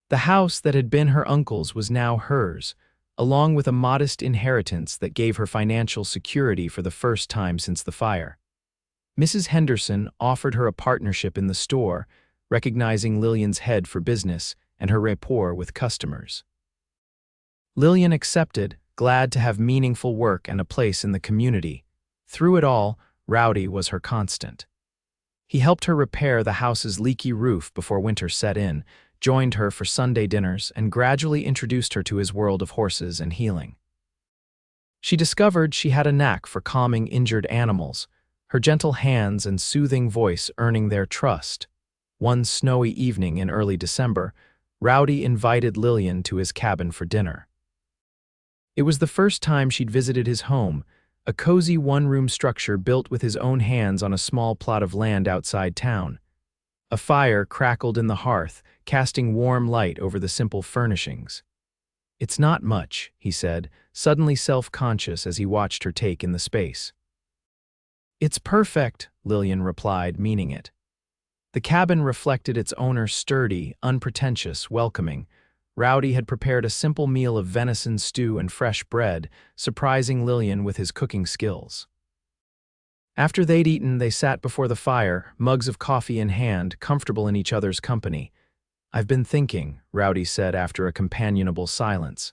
The house that had been her uncle's was now hers, along with a modest inheritance that gave her financial security for the first time since the fire. Mrs. Henderson offered her a partnership in the store, recognizing Lillian's head for business and her rapport with customers. Lillian accepted, glad to have meaningful work and a place in the community. Through it all, Rowdy was her constant. He helped her repair the house's leaky roof before winter set in, joined her for Sunday dinners, and gradually introduced her to his world of horses and healing. She discovered she had a knack for calming injured animals, her gentle hands and soothing voice earning their trust. One snowy evening in early December, Rowdy invited Lillian to his cabin for dinner. It was the first time she'd visited his home, a cozy one-room structure built with his own hands on a small plot of land outside town. A fire crackled in the hearth, casting warm light over the simple furnishings. "It's not much," he said, suddenly self-conscious as he watched her take in the space. "It's perfect," Lillian replied, meaning it. The cabin reflected its owner's sturdy, unpretentious, welcoming. Rowdy had prepared a simple meal of venison stew and fresh bread, surprising Lillian with his cooking skills. After they'd eaten, they sat before the fire, mugs of coffee in hand, comfortable in each other's company. "I've been thinking," Rowdy said after a companionable silence.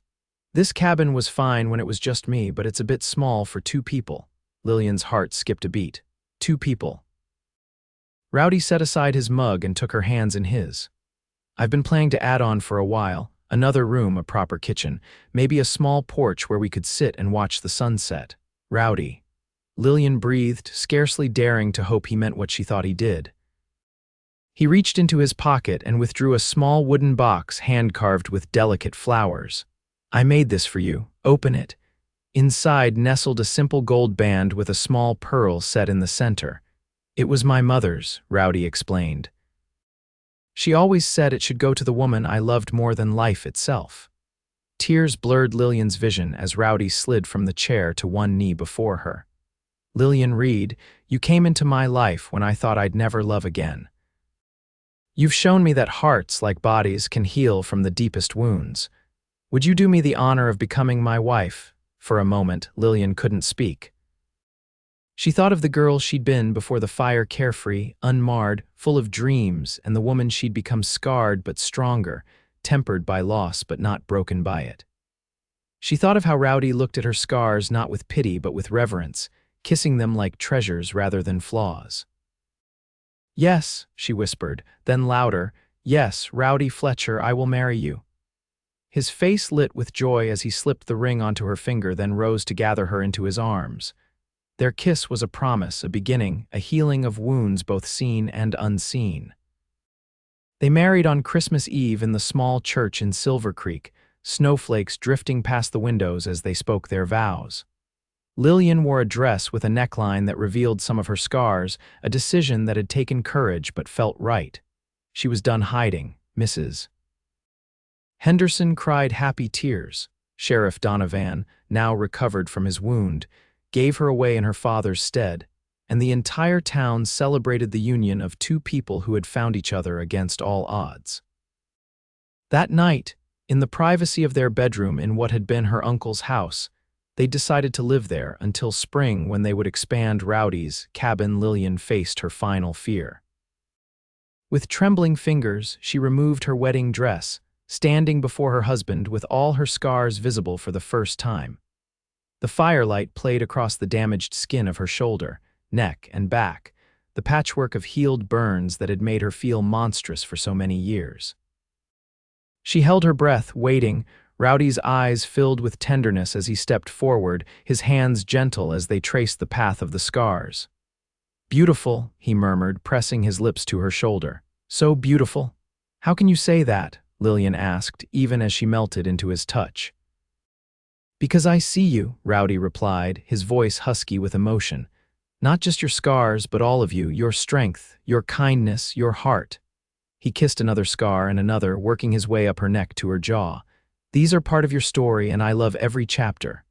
"This cabin was fine when it was just me, but it's a bit small for 2 people. Lillian's heart skipped a beat. 2 people. Rowdy set aside his mug and took her hands in his. "I've been planning to add on for a while. Another room, a proper kitchen, maybe a small porch where we could sit and watch the sunset." "Rowdy." Lillian breathed, scarcely daring to hope he meant what she thought he did. He reached into his pocket and withdrew a small wooden box hand-carved with delicate flowers. "I made this for you. Open it." Inside nestled a simple gold band with a small pearl set in the center. "It was my mother's," Rowdy explained. "She always said it should go to the woman I loved more than life itself." Tears blurred Lillian's vision as Rowdy slid from the chair to one knee before her. "Lillian Reed, you came into my life when I thought I'd never love again. You've shown me that hearts, like bodies, can heal from the deepest wounds. Would you do me the honor of becoming my wife?" For a moment, Lillian couldn't speak. She thought of the girl she'd been before the fire, carefree, unmarred, full of dreams, and the woman she'd become, scarred but stronger, tempered by loss but not broken by it. She thought of how Rowdy looked at her scars not with pity but with reverence, kissing them like treasures rather than flaws. "Yes," she whispered, then louder, "Yes, Rowdy Fletcher, I will marry you." His face lit with joy as he slipped the ring onto her finger, then rose to gather her into his arms. Their kiss was a promise, a beginning, a healing of wounds both seen and unseen. They married on Christmas Eve in the small church in Silvercreek, snowflakes drifting past the windows as they spoke their vows. Lillian wore a dress with a neckline that revealed some of her scars, a decision that had taken courage but felt right. She was done hiding. Mrs. Henderson cried happy tears. Sheriff Donovan, now recovered from his wound, gave her away in her father's stead, and the entire town celebrated the union of 2 people who had found each other against all odds. That night, in the privacy of their bedroom in what had been her uncle's house, they decided to live there until spring, when they would expand Rowdy's cabin. Lillian faced her final fear. With trembling fingers, she removed her wedding dress, standing before her husband with all her scars visible for the first time. The firelight played across the damaged skin of her shoulder, neck, and back, the patchwork of healed burns that had made her feel monstrous for so many years. She held her breath, waiting, Rowdy's eyes filled with tenderness as he stepped forward, his hands gentle as they traced the path of the scars. "Beautiful," he murmured, pressing his lips to her shoulder. "So beautiful." "How can you say that?" Lillian asked, even as she melted into his touch. "Because I see you," Rowdy replied, his voice husky with emotion. "Not just your scars, but all of you, your strength, your kindness, your heart." He kissed another scar and another, working his way up her neck to her jaw. "These are part of your story, and I love every chapter."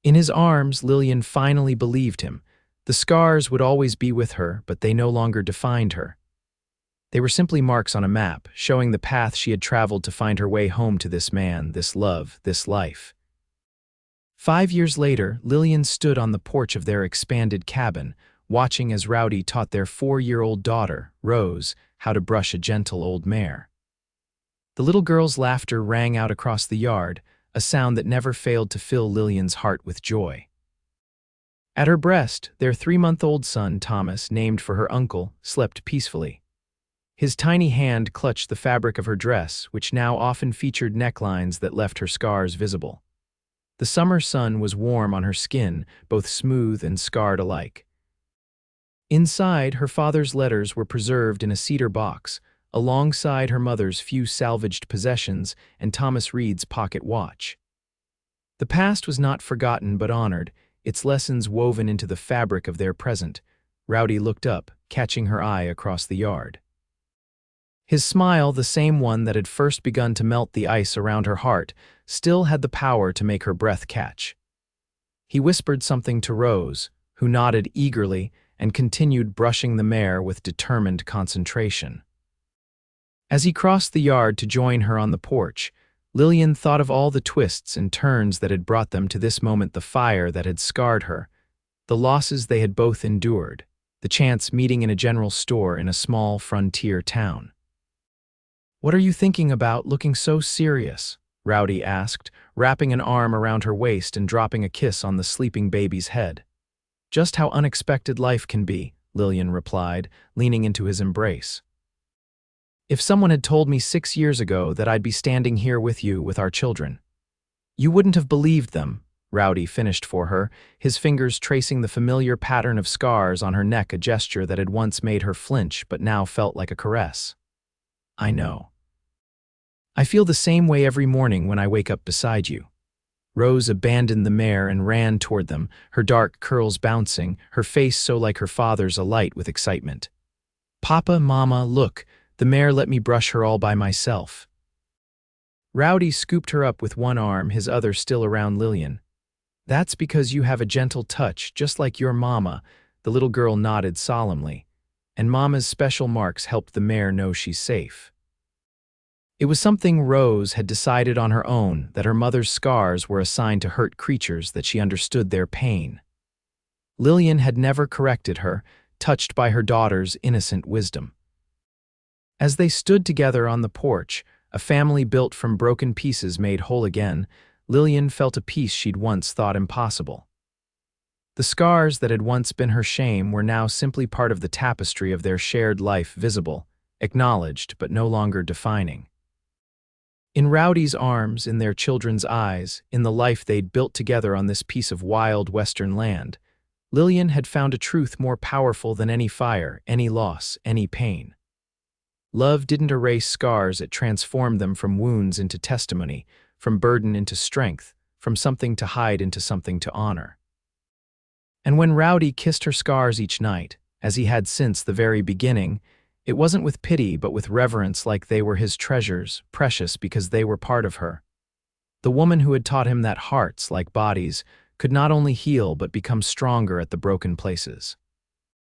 In his arms, Lillian finally believed him. The scars would always be with her, but they no longer defined her. They were simply marks on a map, showing the path she had traveled to find her way home to this man, this love, this life. 5 years later, Lillian stood on the porch of their expanded cabin, watching as Rowdy taught their 4-year-old daughter, Rose, how to brush a gentle old mare. The little girl's laughter rang out across the yard, a sound that never failed to fill Lillian's heart with joy. At her breast, their 3-month-old son, Thomas, named for her uncle, slept peacefully. His tiny hand clutched the fabric of her dress, which now often featured necklines that left her scars visible. The summer sun was warm on her skin, both smooth and scarred alike. Inside, her father's letters were preserved in a cedar box, alongside her mother's few salvaged possessions and Thomas Reed's pocket watch. The past was not forgotten but honored, its lessons woven into the fabric of their present. Rowdy looked up, catching her eye across the yard. His smile, the same one that had first begun to melt the ice around her heart, still had the power to make her breath catch. He whispered something to Rose, who nodded eagerly and continued brushing the mare with determined concentration. As he crossed the yard to join her on the porch, Lillian thought of all the twists and turns that had brought them to this moment, the fire that had scarred her, the losses they had both endured, the chance meeting in a general store in a small frontier town. "What are you thinking about, looking so serious?" Rowdy asked, wrapping an arm around her waist and dropping a kiss on the sleeping baby's head. "Just how unexpected life can be," Lillian replied, leaning into his embrace. "If someone had told me 6 years ago that I'd be standing here with you, with our children, you wouldn't have believed them," Rowdy finished for her, his fingers tracing the familiar pattern of scars on her neck, a gesture that had once made her flinch but now felt like a caress. "I know. I feel the same way every morning when I wake up beside you." Rose abandoned the mare and ran toward them, her dark curls bouncing, her face so like her father's, alight with excitement. "Papa, Mama, look, the mare let me brush her all by myself." Rowdy scooped her up with one arm, his other still around Lillian. "That's because you have a gentle touch, just like your mama," the little girl nodded solemnly, "and Mama's special marks helped the mare know she's safe." It was something Rose had decided on her own, that her mother's scars were assigned to hurt creatures, that she understood their pain. Lillian had never corrected her, touched by her daughter's innocent wisdom. As they stood together on the porch, a family built from broken pieces made whole again, Lillian felt a peace she'd once thought impossible. The scars that had once been her shame were now simply part of the tapestry of their shared life, visible, acknowledged, but no longer defining. In Rowdy's arms, in their children's eyes, in the life they'd built together on this piece of wild western land, Lillian had found a truth more powerful than any fire, any loss, any pain. Love didn't erase scars, it transformed them from wounds into testimony, from burden into strength, from something to hide into something to honor. And when Rowdy kissed her scars each night, as he had since the very beginning, it wasn't with pity but with reverence, like they were his treasures, precious because they were part of her. The woman who had taught him that hearts, like bodies, could not only heal but become stronger at the broken places.